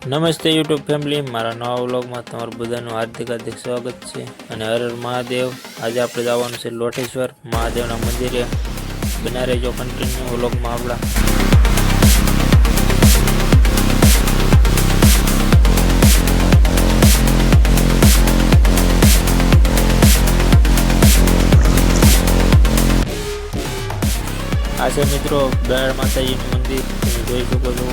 નમસ્તે YouTube family, મારા નવા વ્લોગમાં તમારું બધાનું હાર્દિક સ્વાગત છે। અને હર હર મહાદેવ। આજે આપણે જવાનું છે લોટેશ્વર મહાદેવના મંદિરે। બના રહેજો કન્ટિન્યુ વ્લોગમાં આપણા। આ છે મિત્રો બેડ માતાજીનું મંદિર, તમે જોઈ શકો છો।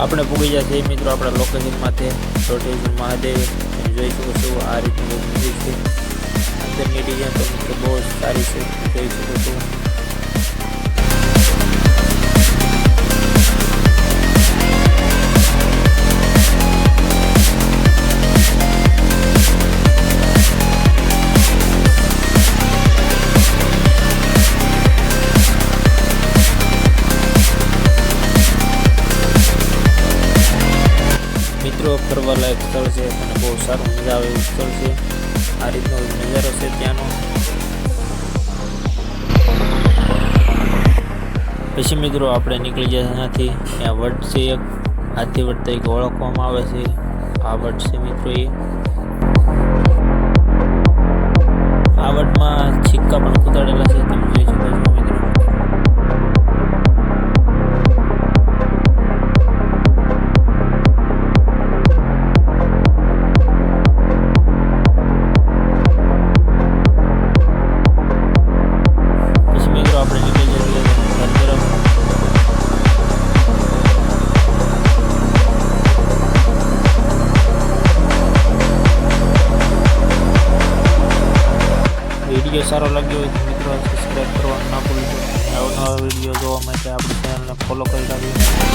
આપણે પૂગી જશે મિત્રો આપણા લોકેશન માથે લોટેશ્વર મહાદેવ। તમે જોઈ શકો છો આ રીતનું મંદિર છે। અંદરની ડિઝાઇન તો મિત્રો બહુ સારી છે, જોઈ શકો છો। મિત્રો ફરવા લાયક સ્થળ છે અને બહુ સારું મજા આવે એવું સ્થળ છે। આ રીતનો નજારો છે ત્યાંનો। પછી મિત્રો આપણે નીકળી જાય ત્યાંથી। ત્યાં વટ છે એક, હાથી વટ તરીકે ઓળખવામાં આવે છે। આ વટ છે મિત્રો આ વટમાં સિક્કા પણ કૂતાડેલા છે, તમે જોઈ શકો છો મિત્રો। આપણે નીકળી જઈએ ઘર તરફ। વિડીયો સારો લાગ્યો હોય તો મિત્રો સબસ્ક્રાઈબ કરવાનું ના ભૂલશો। નવા વિડીયો જોવા માટે આપણી ચેનલને ફોલો કરી રાખજો।